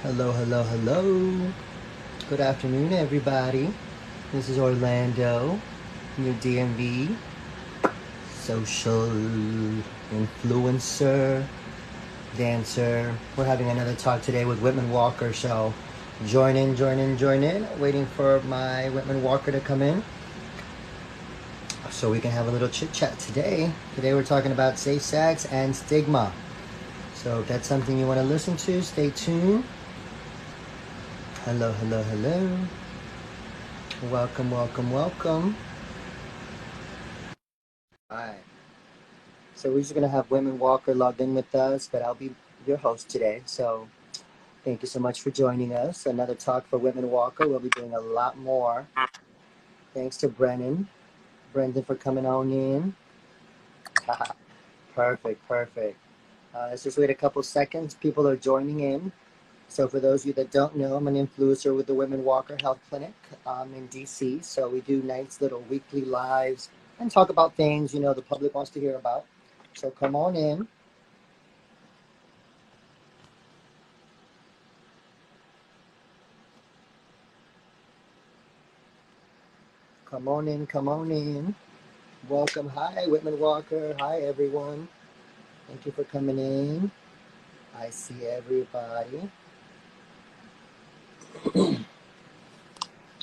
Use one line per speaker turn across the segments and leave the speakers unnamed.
Hello, hello, hello. Good afternoon, everybody. This is Orlando, your DMV social influencer, dancer. We're having another talk today with Whitman-Walker, so join in, join in, join in. Waiting for my Whitman-Walker to come in so we can have a little chit-chat today. Today we're talking about safe sex and stigma. So if that's something you want to listen to, stay tuned. Hello, hello, hello. Welcome, welcome, welcome. Alright, so we're just gonna have Whitman-Walker logged in with us, but I'll be your host today. So thank you so much for joining us. Another talk for Whitman-Walker. We'll be doing a lot more. Thanks to Brendan for coming on in. Perfect, perfect. Let's just wait a couple seconds. People are joining in. So for those of you that don't know, I'm an influencer with the Whitman-Walker Health Clinic in DC. So we do nice little weekly lives and talk about things, the public wants to hear about. So come on in. Come on in, come on in. Welcome. Hi, Whitman-Walker. Hi, everyone. Thank you for coming in. I see everybody.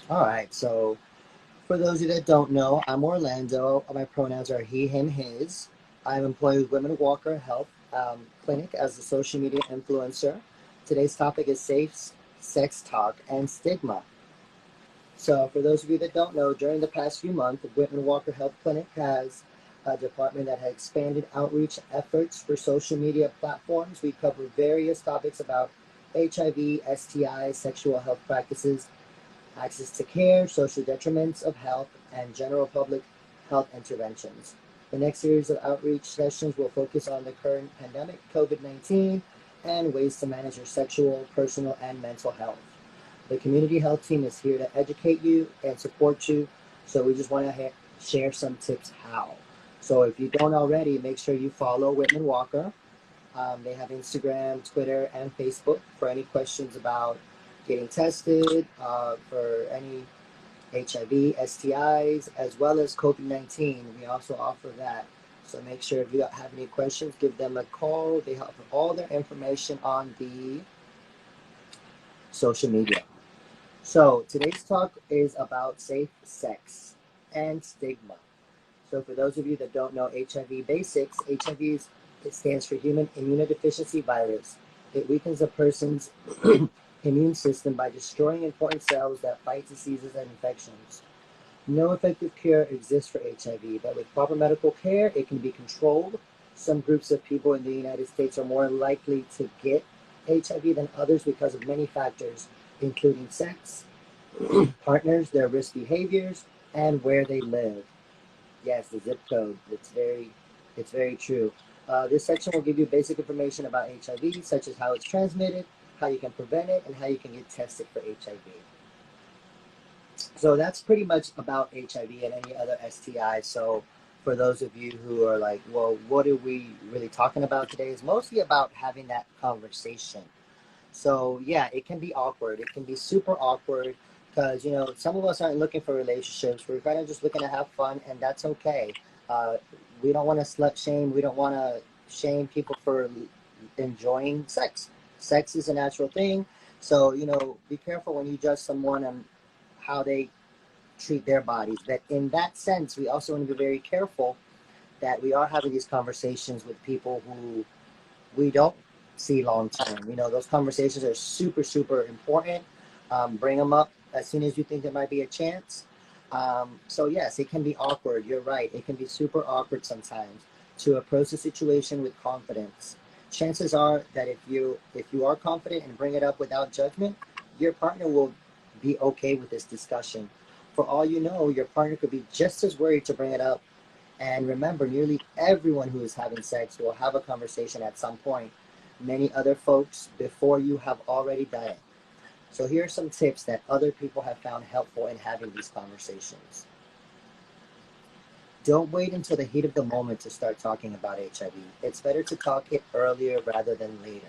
All right, so for those of you that don't know, I'm Orlando. My pronouns are he, him, his. I'm employed with Whitman-Walker Health Clinic as a social media influencer. Today's topic is safe sex talk and stigma. So for those of you that don't know, during the past few months, the Whitman-Walker Health Clinic has a department that has expanded outreach efforts for social media platforms. We cover various topics about HIV, STI, sexual health practices, access to care, social detriments of health, and general public health interventions. The next series of outreach sessions will focus on the current pandemic, COVID-19, and ways to manage your sexual, personal, and mental health. The community health team is here to educate you and support you. So we just want to share some tips how. So if you don't already, make sure you follow Whitman-Walker. They have Instagram, Twitter, and Facebook for any questions about getting tested, for any HIV, STIs, as well as COVID-19. We also offer that. So make sure if you have any questions, give them a call. They have all their information on the social media. So today's talk is about safe sex and stigma. So for those of you that don't know HIV basics, it stands for human immunodeficiency virus. It weakens a person's immune system by destroying important cells that fight diseases and infections. No effective cure exists for HIV, but with proper medical care, it can be controlled. Some groups of people in the United States are more likely to get HIV than others because of many factors, including sex, partners, their risk behaviors, and where they live. Yes, the zip code. It's very true. This section will give you basic information about HIV, such as how it's transmitted, how you can prevent it, and how you can get tested for HIV. So that's pretty much about HIV and any other STI. So for those of you who are like, well, what are we really talking about today? Is mostly about having that conversation. So yeah, it can be awkward. It can be super awkward because some of us aren't looking for relationships. We're kind of just looking to have fun, and that's okay. Uh, we don't want to slut shame. We don't want to shame people for enjoying sex. Sex is a natural thing. So be careful when you judge someone and how they treat their bodies. But in that sense, we also want to be very careful that we are having these conversations with people who we don't see long term. Those conversations are super, super important. Bring them up as soon as you think there might be a chance. So yes, it can be awkward. You're right. It can be super awkward sometimes to approach the situation with confidence. Chances are that if you are confident and bring it up without judgment, your partner will be okay with this discussion. For all you know, your partner could be just as worried to bring it up. And remember, nearly everyone who is having sex will have a conversation at some point. Many other folks before you have already done it. So here are some tips that other people have found helpful in having these conversations. Don't wait until the heat of the moment to start talking about HIV. It's better to talk it earlier rather than later.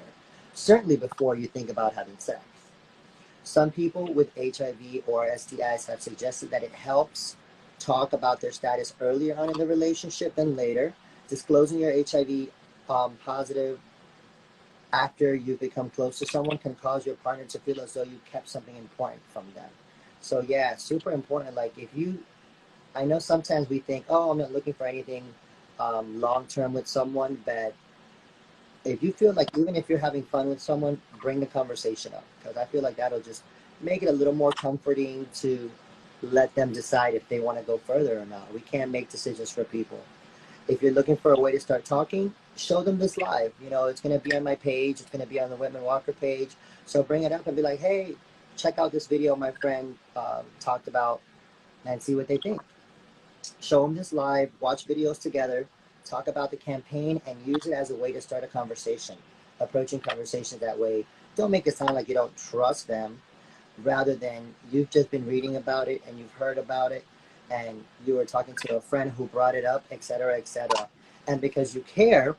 certainly before you think about having sex. Some people with HIV or STIs have suggested that it helps talk about their status earlier on in the relationship than later. Disclosing your HIV positive after you become close to someone can cause your partner to feel as though you kept something important from them. So yeah, super important. Like if you, I know sometimes we think, oh, I'm not looking for anything long term with someone, but if you feel like even if you're having fun with someone, bring the conversation up, because I feel like that'll just make it a little more comforting to let them decide if they want to go further or not. We can't make decisions for people. If you're looking for a way to start talking, show them this live. You know, it's going to be on my page. It's going to be on the Whitman-Walker page. So bring it up and be like, hey, check out this video my friend talked about, and see what they think. Show them this live, watch videos together, talk about the campaign, and use it as a way to start a conversation. Approaching conversations that way. Don't make it sound like you don't trust them, rather than you've just been reading about it and you've heard about it and you were talking to a friend who brought it up, etc., etc. And because you care,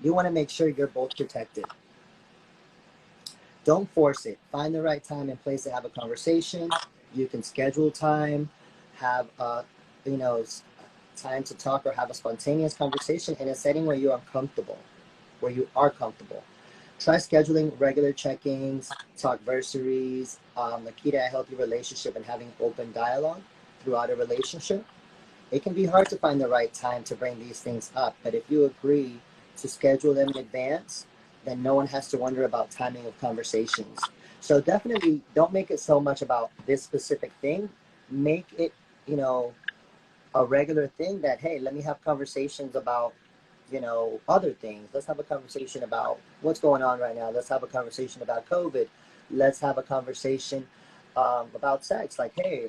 you want to make sure you're both protected. Don't force it. Find the right time and place to have a conversation. You can schedule time, have you know, time to talk or have a spontaneous conversation in a setting where you are comfortable, Try scheduling regular check-ins, talkversaries, the key to a healthy relationship, and having open dialogue throughout a relationship. It can be hard to find the right time to bring these things up, but if you agree to schedule them in advance, then no one has to wonder about timing of conversations. So definitely don't make it so much about this specific thing. Make it, you know, a regular thing that, hey, let me have conversations about, you know, other things. Let's have a conversation about what's going on right now. Let's have a conversation about COVID. Let's have a conversation about sex. Like, hey,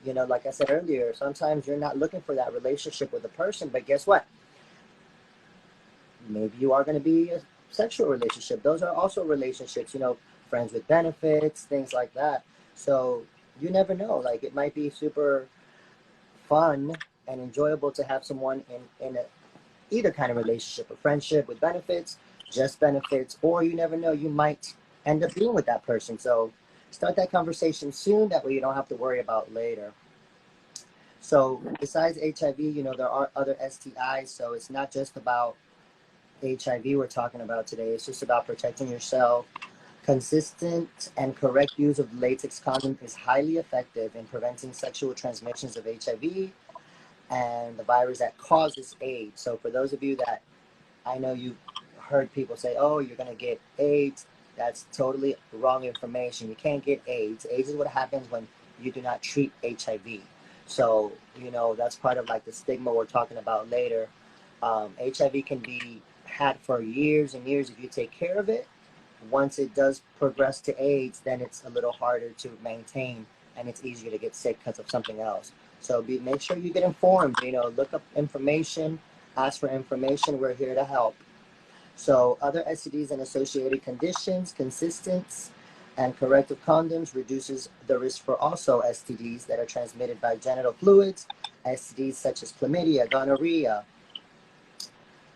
you know, like I said earlier, sometimes you're not looking for that relationship with a person, but guess what? Maybe you are going to be a sexual relationship. Those are also relationships, you know, friends with benefits, things like that. So you never know. Like, it might be super fun and enjoyable to have someone in either kind of relationship, a friendship with benefits, just benefits, or you never know, you might end up being with that person. So start that conversation soon. That way you don't have to worry about later. So besides HIV, you know, there are other STIs. So it's not just about HIV we're talking about today. It's just about protecting yourself. Consistent and correct use of latex condom is highly effective in preventing sexual transmissions of HIV and the virus that causes AIDS. So for those of you that, I know you've heard people say, oh, you're going to get AIDS. That's totally wrong information. You can't get AIDS. AIDS is what happens when you do not treat HIV. So, you know, that's part of like the stigma we're talking about later. HIV can be had for years and years if you take care of it. Once it does progress to AIDS, then it's a little harder to maintain and it's easier to get sick because of something else. So make sure you get informed, you know, look up information, ask for information. We're here to help. So other STDs and associated conditions, consistent and corrective condoms reduces the risk for also STDs that are transmitted by genital fluids, STDs such as chlamydia, gonorrhea.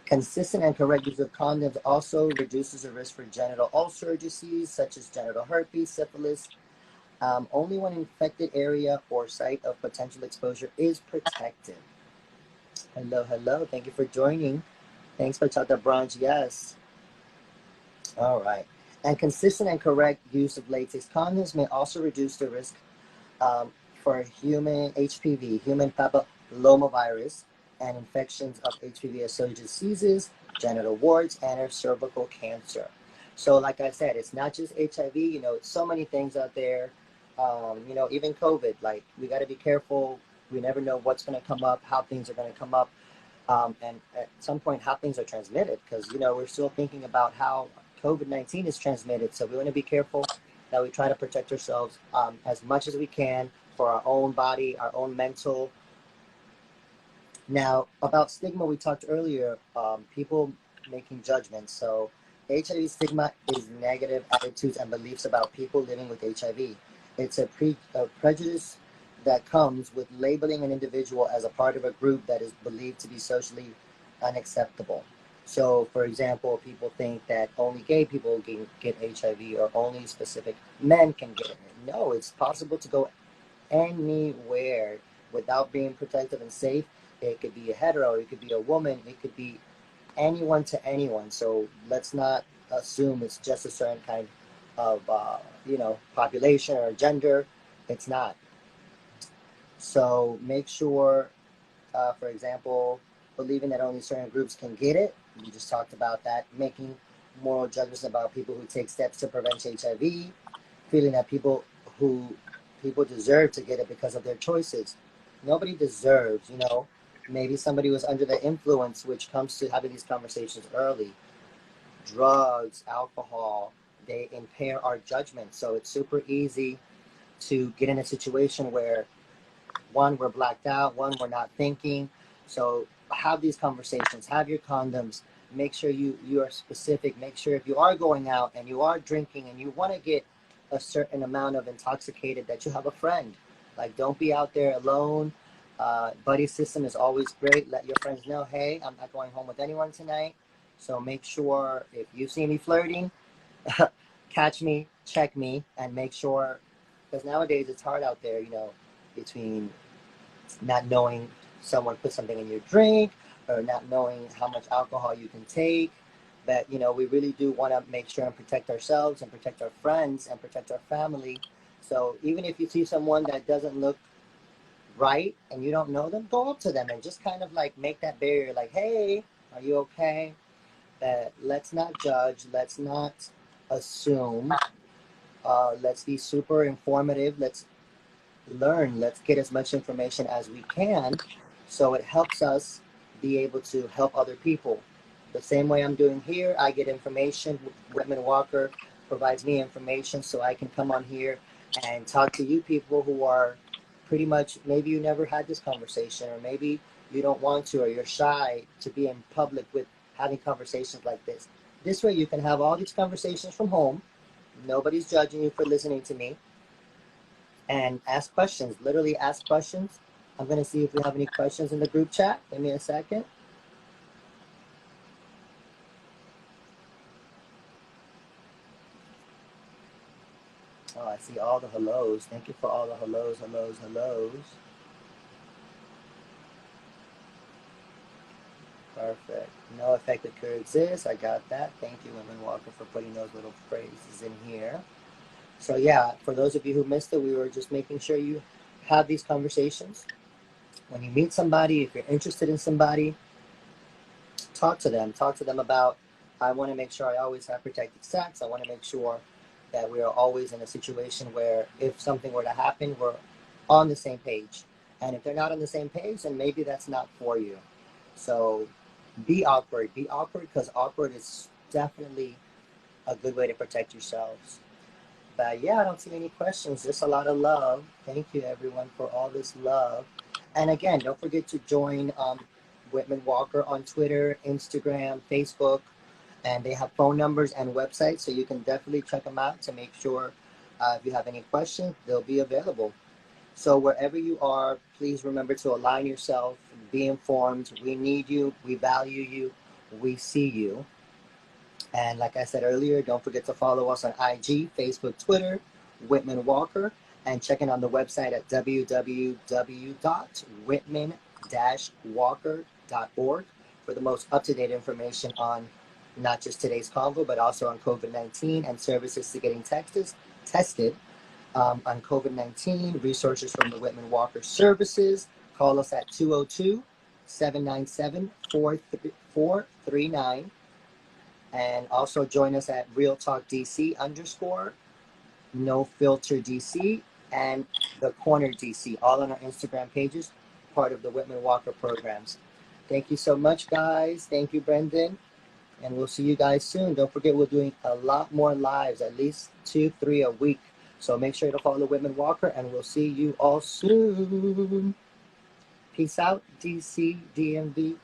Consistent and correct use of condoms also reduces the risk for genital ulcer disease such as genital herpes, syphilis, only when infected area or site of potential exposure is protected. Hello, hello. Thank you for joining. Thanks for Chata Branch. Yes. All right. And consistent and correct use of latex condoms may also reduce the risk for human HPV, human papillomavirus, and infections of HPV-associated diseases, genital warts, and cervical cancer. So like I said, it's not just HIV, you know, it's so many things out there. You know, even COVID, like we got to be careful. We never know what's going to come up, how things are going to come up, and at some point how things are transmitted, because, you know, we're still thinking about how COVID-19 is transmitted. So we want to be careful that we try to protect ourselves as much as we can for our own body, our own mental. Now, about stigma, we talked earlier, people making judgments. So HIV stigma is negative attitudes and beliefs about people living with HIV. It's a prejudice that comes with labeling an individual as a part of a group that is believed to be socially unacceptable. So, for example, people think that only gay people can get HIV or only specific men can get it. No, it's possible to go anywhere without being protected and safe. It could be a hetero, it could be a woman, it could be anyone to anyone. So let's not assume it's just a certain kind of population or gender. It's not. So make sure, for example, believing that only certain groups can get it. We just talked about that. Making moral judgments about people who take steps to prevent HIV. Feeling that who people deserve to get it because of their choices. Nobody deserves, Maybe somebody was under the influence, which comes to having these conversations early. Drugs, alcohol, they impair our judgment. So it's super easy to get in a situation where one, we're blacked out, one, we're not thinking. So have these conversations, have your condoms, make sure you are specific, make sure if you are going out and you are drinking and you want to get a certain amount of intoxicated, that you have a friend. Like, don't be out there alone. Buddy system is always great. Let your friends know, hey, I'm not going home with anyone tonight. So make sure if you see me flirting, catch me, check me, and make sure, because nowadays it's hard out there, between not knowing someone put something in your drink or not knowing how much alcohol you can take. But, we really do want to make sure and protect ourselves and protect our friends and protect our family. So even if you see someone that doesn't look right and you don't know them, go up to them and just kind of like make that barrier, like, hey, are you okay? Let's not judge. Let's not assume. Let's be super informative. Let's learn. Let's get as much information as we can so it helps us be able to help other people. The same way I'm doing here, I get information. Whitman-Walker provides me information so I can come on here and talk to you people who are pretty much, maybe you never had this conversation, or maybe you don't want to, or you're shy to be in public with having conversations like this. This way you can have all these conversations from home. Nobody's judging you for listening to me, and ask questions. Literally ask questions. I'm going to see if we have any questions in the group chat. Give me a second. Oh, I see all the hellos. Thank you for all the hellos, hellos, hellos. Perfect. No effective cure exists. I got that. Thank you, Whitman-Walker, for putting those little phrases in here. So yeah, for those of you who missed it, we were just making sure you have these conversations. When you meet somebody, if you're interested in somebody, talk to them. Talk to them about, I want to make sure I always have protected sex. I want to make sure that we are always in a situation where if something were to happen, we're on the same page. And if they're not on the same page, then maybe that's not for you. So be awkward. Be awkward, because awkward is definitely a good way to protect yourselves. But yeah, I don't see any questions. Just a lot of love. Thank you, everyone, for all this love. And again, don't forget to join Whitman-Walker on Twitter, Instagram, Facebook, and they have phone numbers and websites, so you can definitely check them out to make sure if you have any questions, they'll be available. So wherever you are, please remember to align yourself, be informed. We need you, we value you, we see you. And like I said earlier, don't forget to follow us on IG, Facebook, Twitter, Whitman-Walker, and check in on the website at www.whitman-walker.org for the most up-to-date information on not just today's convo, but also on COVID-19 and services to getting tested on COVID-19, resources from the Whitman-Walker services. Call us at 202-797-4439. And also join us at Real Talk DC _ No Filter DC and The Corner DC, all on our Instagram pages, part of the Whitman-Walker programs. Thank you so much, guys. Thank you, Brendan. And we'll see you guys soon. Don't forget, we're doing a lot more lives, at least 2, 3 a week. So make sure to follow Whitman-Walker, and we'll see you all soon. Peace out, DC, DMV.